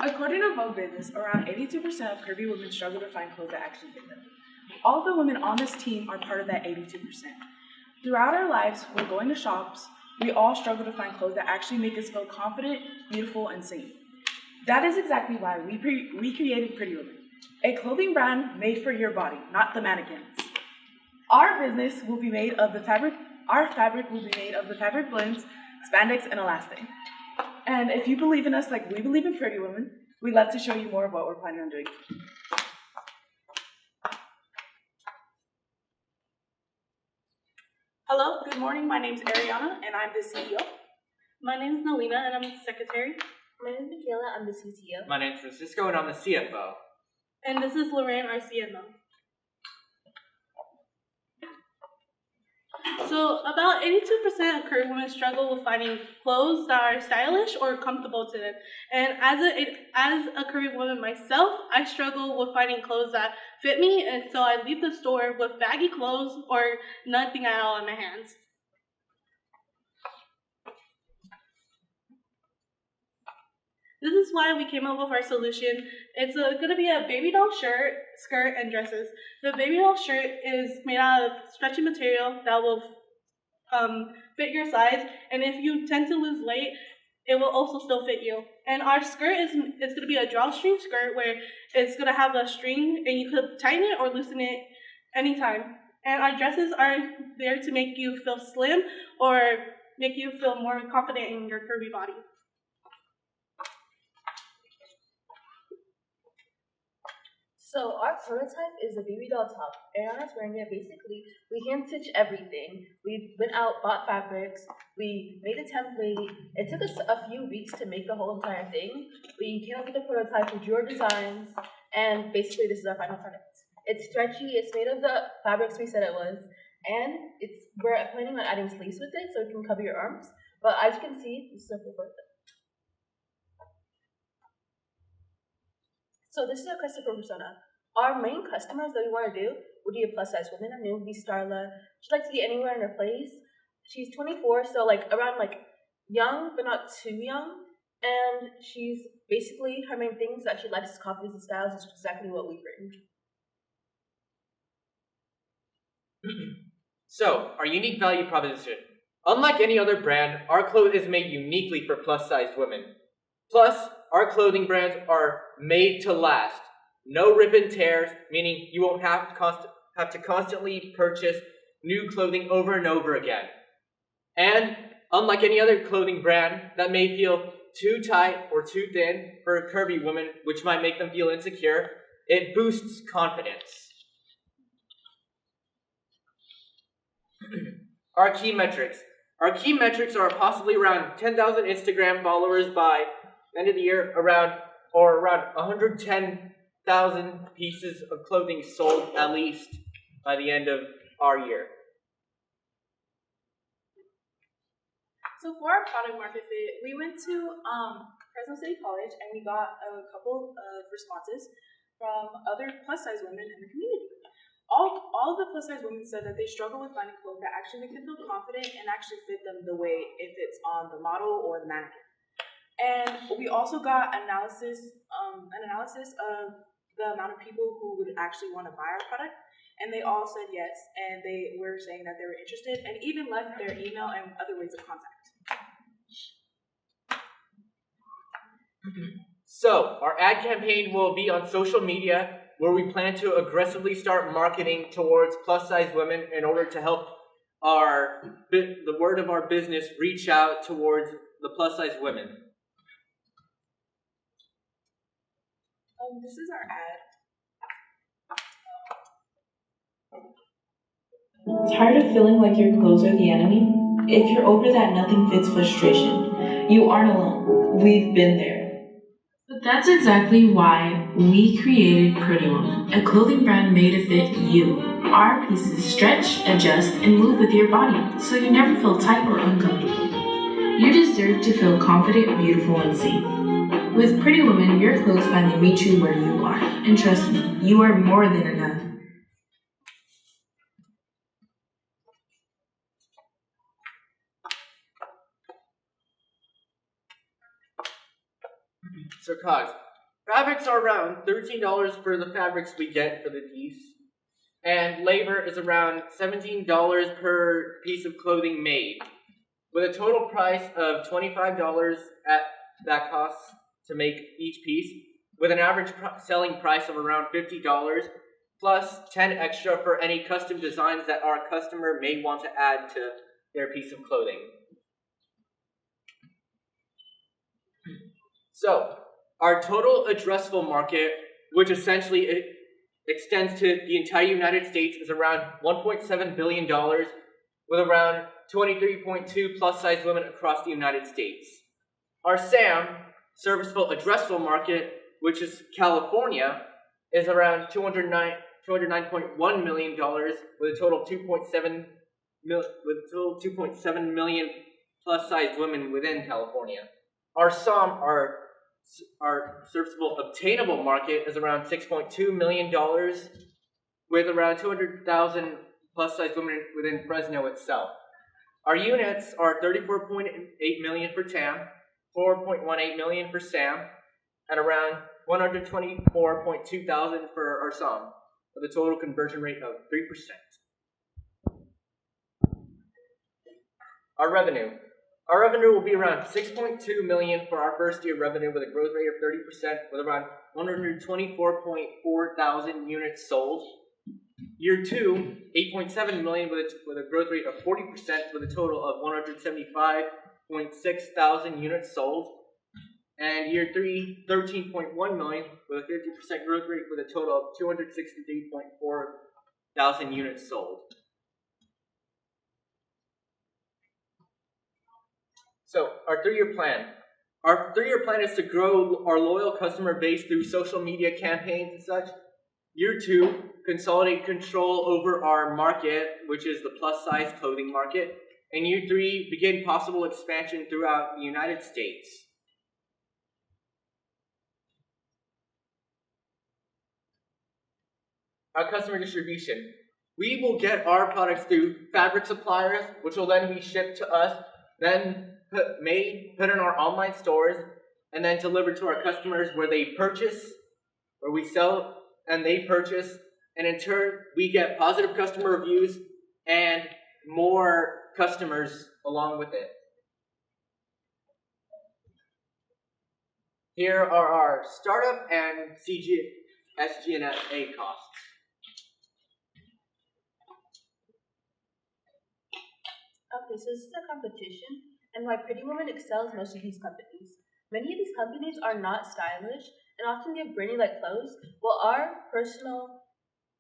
According to Vogue Business, around 82% of curvy women struggle to find clothes that actually fit them. All the women on this team are part of that 82%. Throughout our lives, when going to shops, we all struggle to find clothes that actually make us feel confident, beautiful, and seen. That is exactly why we created Pretty Women, a clothing brand made for your body, not the mannequins. Our business will be made of the fabric. Our fabric will be made of the fabric blends, spandex, and elastic. And if you believe in us like we believe in Pretty Women, we'd love to show you more of what we're planning on doing. Hello, good morning. My name is Ariana, and I'm the CEO. My name is Nalina, and I'm the secretary. My name is Michaela, I'm the CTO. My name's Francisco, and I'm the CFO. And this is Lorraine, our CMO. So about 82% of curvy women struggle with finding clothes that are stylish or comfortable to them. And as a curvy woman myself, I struggle with finding clothes that fit me, and so I leave the store with baggy clothes or nothing at all in my hands. This is why we came up with our solution. It's going to be a baby doll shirt, skirt, and dresses. The baby doll shirt is made out of stretchy material that will fit your size, and if you tend to lose weight, it will also still fit you. And our skirt is going to be a drawstring skirt where it's going to have a string, and you could tighten it or loosen it anytime. And our dresses are there to make you feel slim or make you feel more confident in your curvy body. So our prototype is a baby doll top. Ariana's wearing it. Basically, we hand stitch everything. We went out, bought fabrics. We made a template. It took us a few weeks to make the whole entire thing. We came up with a prototype, we drew our designs, and basically this is our final product. It's stretchy. It's made of the fabrics we said it was, and we're planning on adding sleeves with it so it can cover your arms. But as you can see, this is a full prototype. So this is our customer persona. Our main customers that we want to do would be a plus size woman. Her name would be Starla. She'd like to be anywhere in her place. She's 24, so around young but not too young. And she's basically, her main thing is that she likes confidence and styles, which is exactly what we bring. So, our unique value proposition. Unlike any other brand, our clothes is made uniquely for plus size women. Plus, our clothing brands are made to last. No rip and tears, meaning you won't have to constantly purchase new clothing over and over again. And unlike any other clothing brand that may feel too tight or too thin for a curvy woman, which might make them feel insecure, it boosts confidence. Our key metrics. Our key metrics are possibly around 10,000 Instagram followers by end of the year, around 110,000 pieces of clothing sold at least by the end of our year. So for our product market fit, we went to Fresno City College and we got a couple of responses from other plus size women in the community. All of the plus size women said that they struggle with finding clothes that actually make them feel confident and actually fit them the way it fits on the model or the mannequin. And we also got an analysis of the amount of people who would actually want to buy our product, and they all said yes, and they were saying that they were interested, and even left their email and other ways of contact. So, our ad campaign will be on social media, where we plan to aggressively start marketing towards plus size women in order to help the word of our business reach out towards the plus size women. This is our ad. Tired of feeling like your clothes are the enemy? If you're over that nothing fits frustration, you aren't alone. We've been there. But that's exactly why we created Pretty Woman, a clothing brand made to fit you. Our pieces stretch, adjust, and move with your body, so you never feel tight or uncomfortable. You deserve to feel confident, beautiful, and seen. With Pretty Woman, your clothes finally meet you where you are. And trust me, you are more than enough. So, Cogs, Fabrics are around $13 for the fabrics we get for the piece, and labor is around $17 per piece of clothing made, with a total price of $25 at that cost to make each piece, with an average selling price of around $50, plus 10 extra for any custom designs that our customer may want to add to their piece of clothing. So, our total addressable market, which essentially extends to the entire United States, is around $1.7 billion, with around 23.2 plus-size women across the United States. Our SAM, serviceable addressable market, which is California, is around $209.1 million, with a total of 2.7 million plus-size women within California. Our SOM, our serviceable obtainable market, is around $6.2 million, with around 200,000 plus-size women within Fresno itself. Our units are 34.8 million for TAM, 4.18 million for SAM, and around 124.2 thousand for our SOM, with a total conversion rate of 3%. Our revenue. Our revenue will be around 6.2 million for our first year revenue, with a growth rate of 30%, with around 124.4 thousand units sold. Year 2, 8.7 million with a growth rate of 40%, with a total of 175.6 thousand units sold. And year 3, 13.1 million with a 50% growth rate, with a total of 263.4 thousand units sold. So, our 3-year plan. Our 3-year plan is to grow our loyal customer base through social media campaigns and such. Year 2, consolidate control over our market, which is the plus-size clothing market. And year 3, begin possible expansion throughout the United States. Our customer distribution. We will get our products through fabric suppliers, which will then be shipped to us, then put in our online stores, and then delivered to our customers where they purchase, where we sell and they purchase, and in turn we get positive customer reviews and more customers along with it. Here are our startup and SG&A costs. Okay, so this is a competition, and why Pretty Woman excels most of these companies. Many of these companies are not stylish and often give branding like clothes, while our personal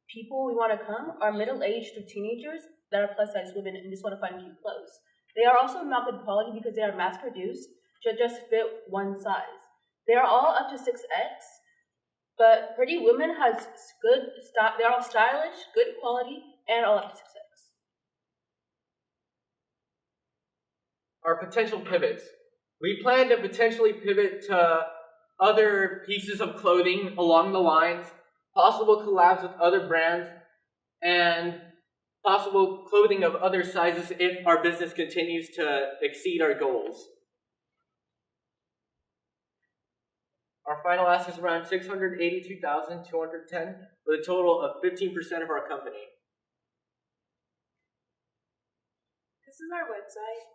people we want to come are middle-aged to teenagers that are plus-size women and just want to find cute clothes. They are also not good quality because they are mass-produced to just fit one size. They are all up to 6X, but Pretty Woman has good style. They're all stylish, good quality, and all up to 6X. Our potential pivots. We plan to potentially pivot to other pieces of clothing along the lines, possible collabs with other brands, and possible clothing of other sizes if our business continues to exceed our goals. Our final ask is around $682,210, with a total of 15% of our company. This is our website.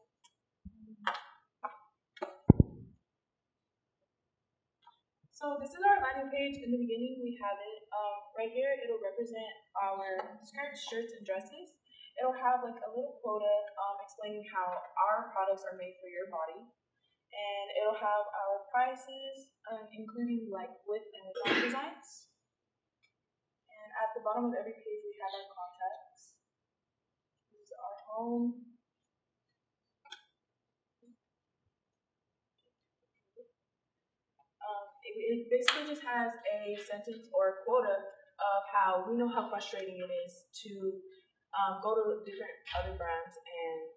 So this is our landing page. In the beginning, we have it. Right here, it'll represent our skirts, shirts, and dresses. It'll have like a little quota explaining how our products are made for your body. And it'll have our prices, including like with and without designs. And at the bottom of every page, we have our contacts. This is our home. It basically just has a sentence or a quota of how we know how frustrating it is to go to different other brands and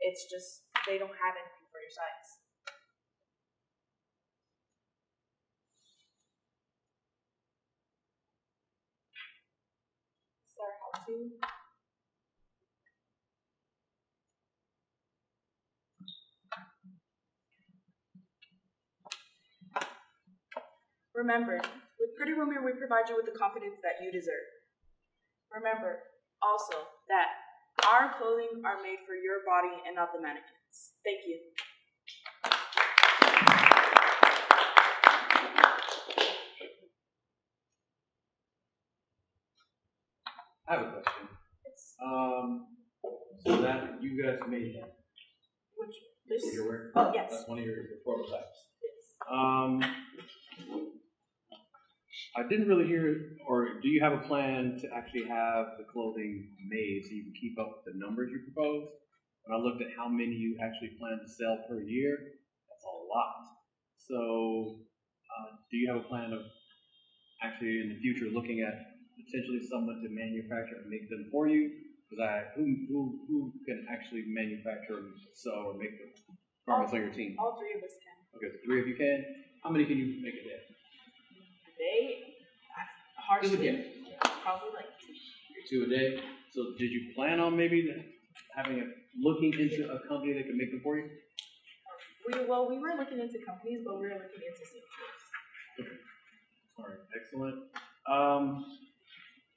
it's just they don't have anything for your size. This is our how-to. Remember, with Pretty Women, we provide you with the confidence that you deserve. Remember also that our clothing are made for your body and not the mannequins. Thank you. I have a question. So that you guys made that. Which this? You're wearing? Oh, yes. That's one of your prototypes. Yes. I didn't really hear, or do you have a plan to actually have the clothing made so you can keep up with the numbers you proposed? When I looked at how many you actually plan to sell per year, that's a lot. So, do you have a plan of actually in the future looking at potentially someone to manufacture and make them for you? Because who can actually manufacture and sell or make the garments on your team? All three of us can. Okay, so 3 of you can. How many can you make a day? Hardly. Just a guess. Probably like 2 a day. So did you plan on maybe looking into a company that could make them for you? we were looking into companies, but we were looking into seamstress. All right, excellent.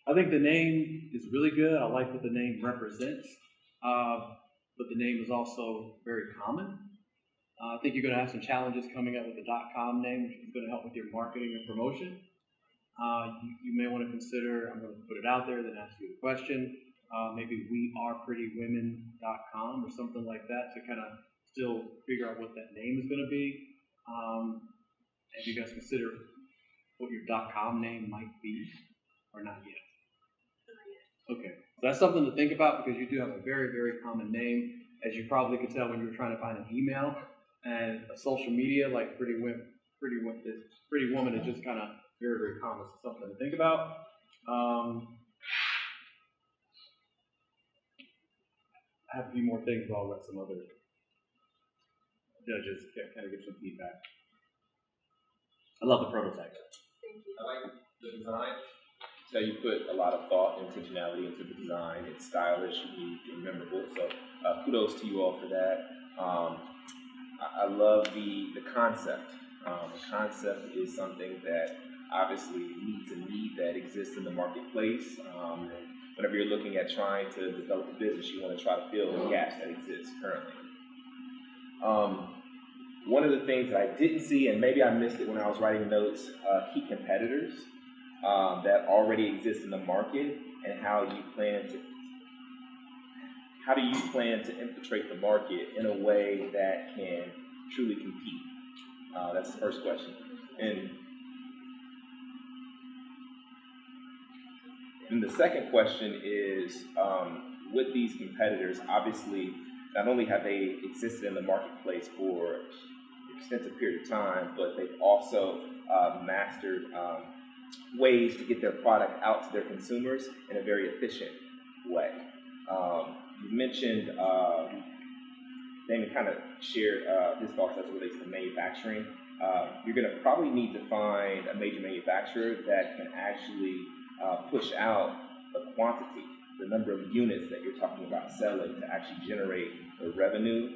I think the name is really good. I like what the name represents, but the name is also very common. I think you're going to have some challenges coming up with the .com name, which is going to help with your marketing and promotion. You may want to consider, I'm going to put it out there, then ask you a question, maybe wearepretywomen.com or something like that to kind of still figure out what that name is going to be. Have you guys consider what your .com name might be or not yet? Okay, so that's something to think about because you do have a very, very common name. As you probably could tell when you were trying to find an email and a social media like Pretty Woman is just kind of very, very common. So something to think about. I have a few more things, but I'll let some other judges kind of give some feedback. I love the prototype. I like the design. So you put a lot of thought and intentionality into the design. It's stylish, unique, and memorable. So kudos to you all for that. I love the concept. The concept is something that obviously meets a need that exists in the marketplace. And whenever you're looking at trying to develop a business, you want to try to fill the gaps that exist currently. One of the things that I didn't see, and maybe I missed it when I was writing notes, key competitors that already exist in the market, and how do you plan to infiltrate the market in a way that can truly compete? That's the first question. And the second question is, with these competitors, obviously, not only have they existed in the marketplace for an extensive period of time, but they've also mastered ways to get their product out to their consumers in a very efficient way. You mentioned, Damon kind of shared his thoughts as it relates to manufacturing. You're going to probably need to find a major manufacturer that can actually push out the quantity, the number of units that you're talking about selling to actually generate the revenue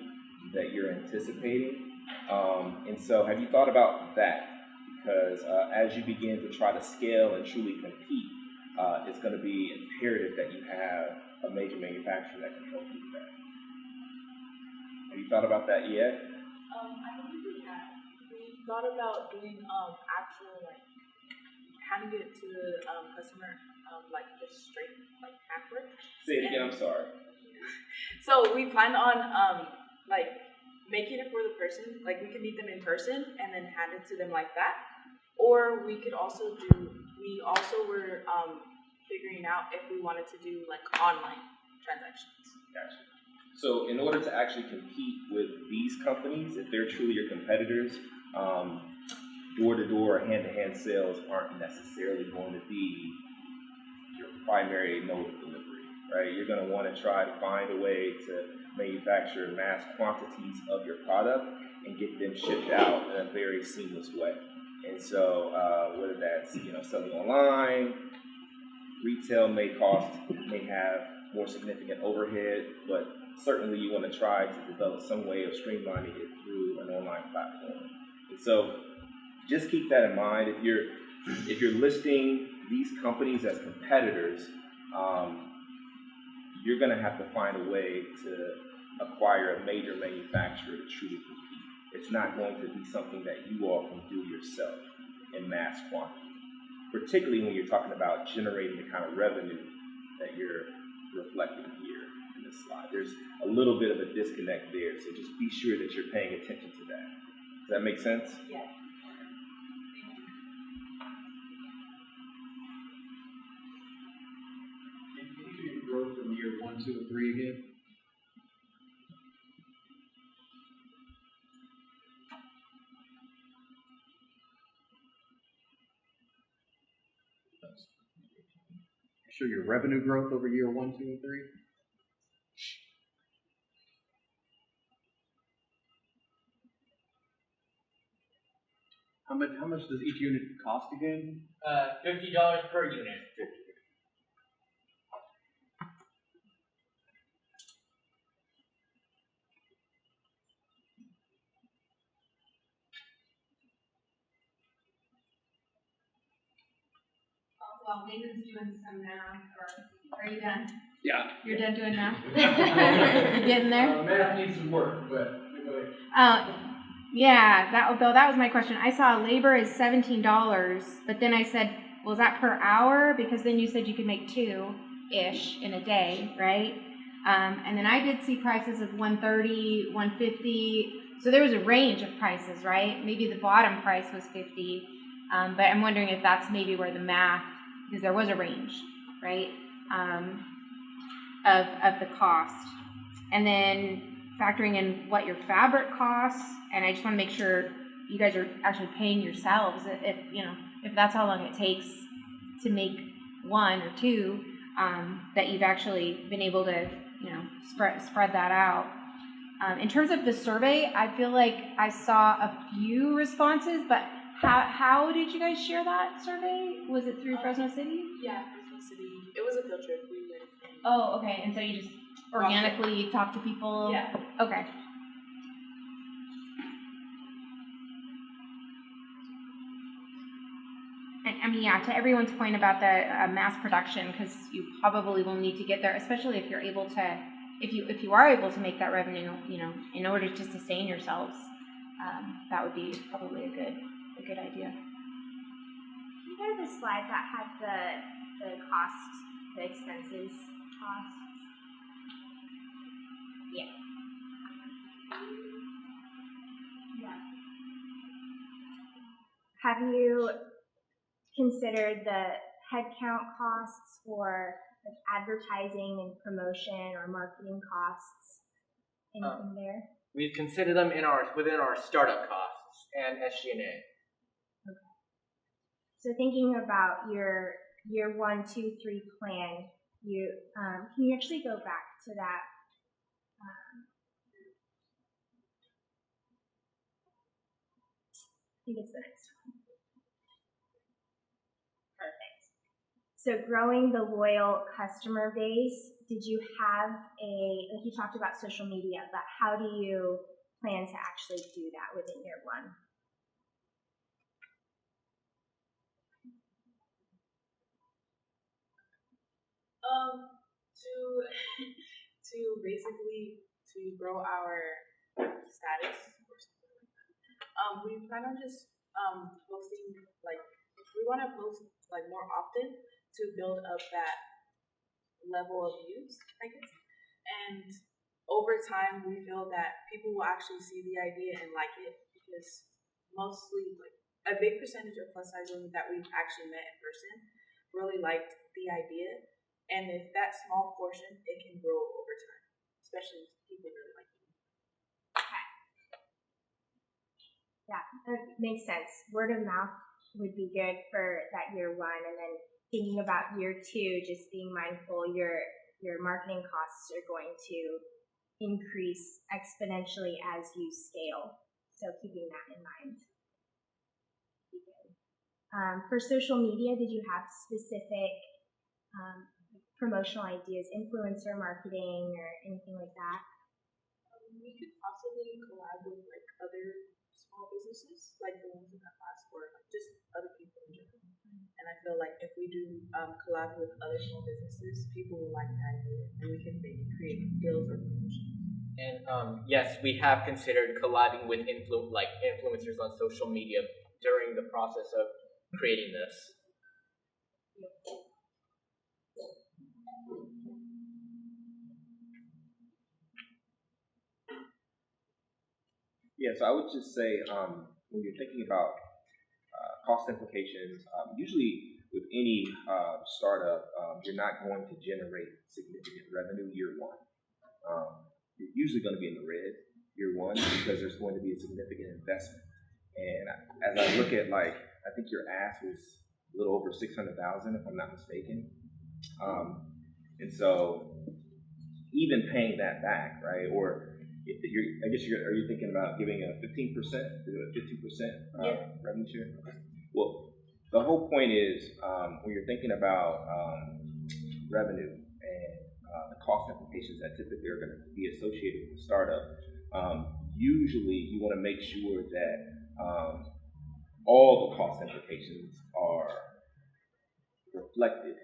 that you're anticipating. And so have you thought about that? Because as you begin to try to scale and truly compete, it's going to be imperative that you have a major manufacturer that can help you with that. Have you thought about that yet? I believe we have. We thought about doing actual handing it to the customer just straight handwork. Say it again. I'm sorry. So we plan on making it for the person. Like we could meet them in person and then hand it to them like that. Or we could also we were figuring out if we wanted to do online transactions. Gotcha. So in order to actually compete with these companies, if they're truly your competitors, door-to-door or hand-to-hand sales aren't necessarily going to be your primary mode of delivery, right? You're going to want to try to find a way to manufacture mass quantities of your product and get them shipped out in a very seamless way. And so whether that's selling online, retail may have more significant overhead, but certainly you want to try to develop some way of streamlining it through an online platform. And so just keep that in mind. If you're listing these companies as competitors, you're going to have to find a way to acquire a major manufacturer to truly compete. It's not going to be something that you all can do yourself in mass quantity, particularly when you're talking about generating the kind of revenue that you're reflecting here in this slide. There's a little bit of a disconnect there, so just be sure that you're paying attention to that. Does that make sense? Yeah. Can you do growth from year 1, 2, and 3 again? Show your revenue growth over year 1, 2, and 3. How much does each unit cost again? $50 per unit. While Nathan's doing some math, or are you done? Yeah. You're done doing math? You're getting there? Math needs some work, but go ahead. Yeah, that was my question. I saw labor is $17, but then I said, well, is that per hour? Because then you said you could make 2-ish in a day, right? And then I did see prices of $130, $150. So there was a range of prices, right? Maybe the bottom price was $50, but I'm wondering if that's maybe where the math, because there was a range, right? Of the cost, and then factoring in what your fabric costs, and I just want to make sure you guys are actually paying yourselves if that's how long it takes to make 1 or 2, that you've actually been able to spread that out. In terms of the survey, I feel like I saw a few responses, but how did you guys share that survey? Was it through Fresno City? Yeah, Fresno City. It was a field trip. We went. Oh, okay. And so you just organically talk to people? Yeah. Okay. And I mean, yeah, to everyone's point about the mass production, because you probably will need to get there, especially if you're able to, if you are able to make that revenue, in order to sustain yourselves, that would be probably a good idea. Can you go to the slide that had the cost, the expenses cost? Yeah. Yeah. Have you considered the headcount costs for advertising and promotion or marketing costs? Anything there? We've considered them within our startup costs and SG&A. So thinking about your year 1, 2, 3 plan, can you actually go back to that? I think it's the next one. Perfect. So growing the loyal customer base, did you have like you talked about social media, but how do you plan to actually do that within year 1? To basically grow our status or something like that. We plan on just posting, like, we want to post like more often to build up that level of views, I guess. And over time, we feel that people will actually see the idea and like it, because mostly, like, a big percentage of plus size women that we've actually met in person really liked the idea. And if that small portion, it can grow over time, especially if people really like it. Okay. Yeah, that makes sense. Word of mouth would be good for that year 1, and then thinking about year 2, just being mindful your marketing costs are going to increase exponentially as you scale. So keeping that in mind. For social media, did you have specific promotional ideas, influencer marketing, or anything like that? We could possibly collab with like other small businesses, like the ones in that class, or like just other people in general. And I feel like if we do collab with other small businesses, people will like the idea, and we can maybe create deals or promotions. And yes, we have considered collabing with influencers on social media during the process of creating this. Yeah, so I would just say when you're thinking about cost implications, usually with any startup, you're not going to generate significant revenue year one. You're usually going to be in the red year one because there's going to be a significant investment. And as I look at I think your ask was a little over 600,000 if I'm not mistaken. And so even paying that back, right? Or if are you thinking about giving a 15%, 15% revenue share? Okay. Well, the whole point is when you're thinking about revenue and the cost implications that typically are going to be associated with the startup, usually you want to make sure that all the cost implications are reflected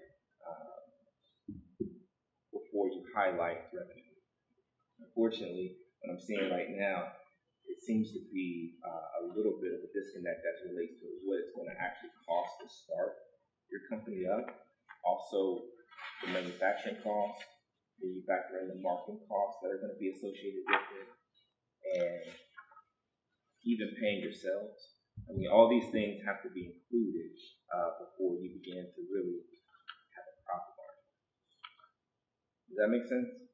before you highlight revenue. Unfortunately, what I'm seeing right now, it seems to be a little bit of a disconnect as it relates to what it's going to actually cost to start your company up. Also, the manufacturing costs, when you factor in the marketing costs that are going to be associated with it, and even paying yourselves. I mean, all these things have to be included before you begin to really have a profit margin. Does that make sense?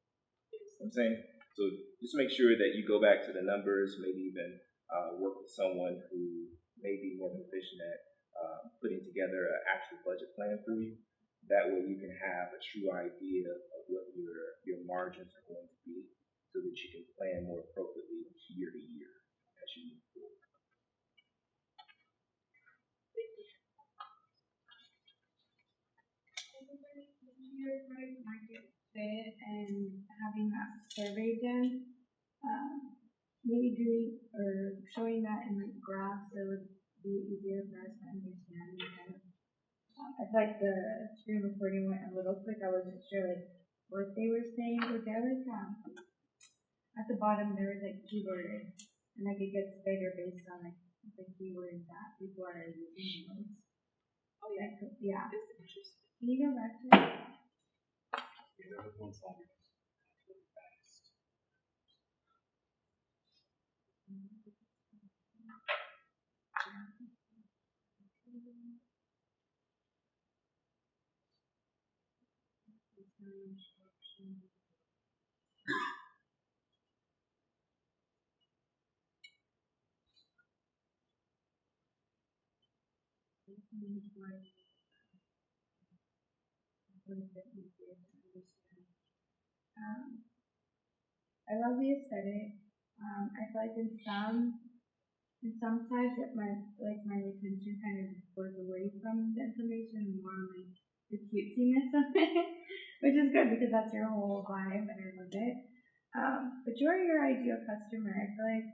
I'm saying, so just make sure that you go back to the numbers, maybe even work with someone who may be more proficient at putting together an actual budget plan for you. That way you can have a true idea of what your margins are going to be so that you can plan more appropriately year to year as you move forward. Market fit and having that survey done, maybe doing or showing that in like graphs, it would be easier for us to understand. Kind of, I feel like the screen recording went a little quick. I wasn't sure like what they were saying. Was there like at the bottom there was like keywords, and like it gets bigger based on like the keywords that people are using the most. Oh yeah, Like, yeah. that's interesting. Can you go back to it? There was one slide really fast. I love the aesthetic. I feel like in some sides it might like my attention kind of goes away from the information and more on like the cutesiness of it, which is good because that's your whole vibe and I love it. But you're your ideal customer. I feel like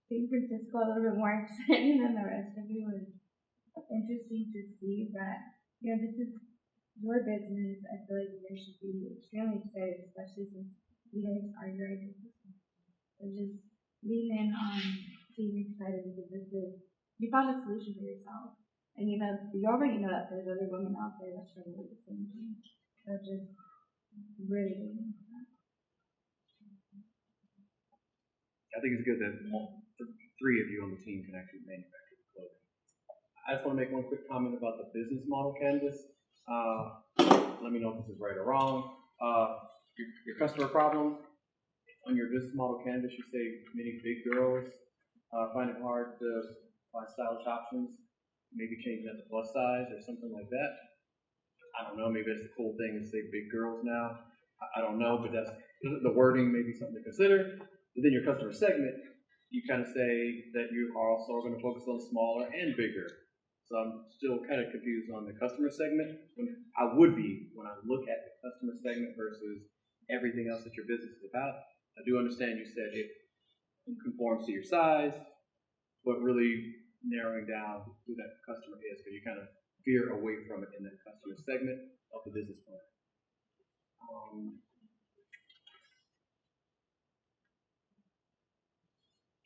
San Francisco a little bit more exciting than the rest of you was interesting to see, but you know, this is your business. I feel like you guys should be extremely excited, especially since you guys are your ideal customer. So just lean in on being excited because this is, you found a solution for yourself. And you know, you already know that there's other women out there that struggle with the same thing. So just really lean into that. I think it's good that three of you on the team can actually manufacture the clothing. I just want to make one quick comment about the business model canvas. Let me know if this is right or wrong. Your customer problem on your business model canvas, you say many big girls find it hard to find stylish options. Maybe change that to plus size or something like that. I don't know. Maybe that's the cool thing to say big girls now. I don't know, but that's the wording. Maybe something to consider. But then your customer segment, you kind of say that you are also going to focus on smaller and bigger. So I'm still kind of confused on the customer segment. I would be when I look at the customer segment versus everything else that your business is about. I do understand you said if conforms to your size, but really narrowing down who that customer is, because you kind of veer away from it in that customer segment of the business plan.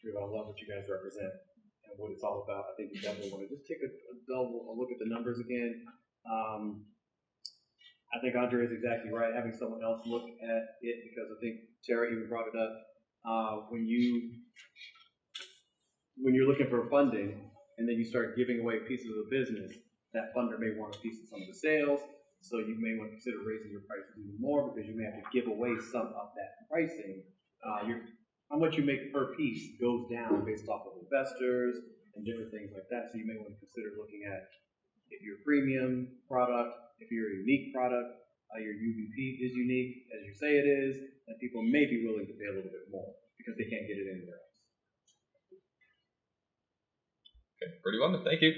I love what you guys represent and what it's all about. I think you definitely want to just take a look at the numbers again. I think Andre is exactly right, having someone else look at it, because I think Tara even brought it up. When you're looking for funding and then you start giving away pieces of the business, that funder may want a piece of some of the sales, so you may want to consider raising your prices even more, because you may have to give away some of that pricing. How much you make per piece goes down based off of investors and different things like that, so you may want to consider looking at if you're a premium product, if you're a unique product, your UVP is unique, as you say it is, and people may be willing to pay a little bit more because they can't get it anywhere else. Okay, pretty well, thank you.